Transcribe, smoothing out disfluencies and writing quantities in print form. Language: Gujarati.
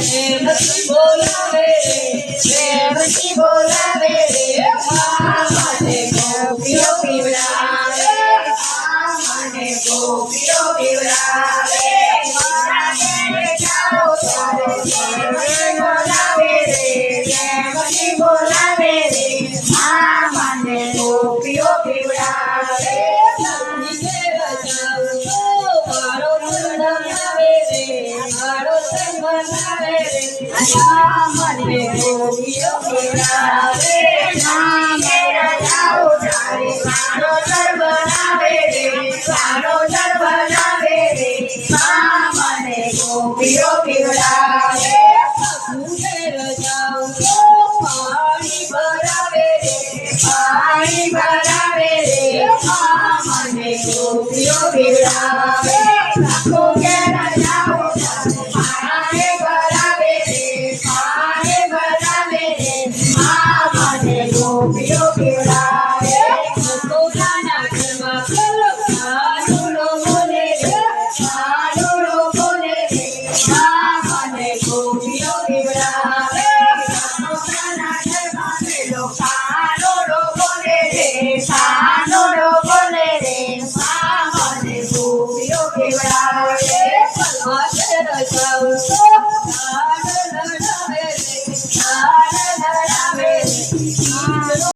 પ્રેમથી બોલાવે પ્રેમથી બોલાવે મને ગોપીઓ પીવડાવે મને ગોપીઓ પીવડાવે બોલાવે પ્રેમથી બોલાવે મને ગોપીઓ પીવડાવે મને ગોપીઓ પીવડાવે મારો ઘર બનાવે મારો ઘર બનાવે મને ગોપીઓ પીવડાવે પાણી ભરાવે પાણી ભરાવે મને ગોપીઓ પીવડાવે ગોપીઓ પીવડાવે પોતાના ઘરમાં કાનુડો બોલે કાનુડો બોલે મને ગોપીઓ પીવડાવે પોતાના ઘરમાં પેલો કાનુડો બોલે કાનુડો બોલે મને ગોપીઓ પીવડાવે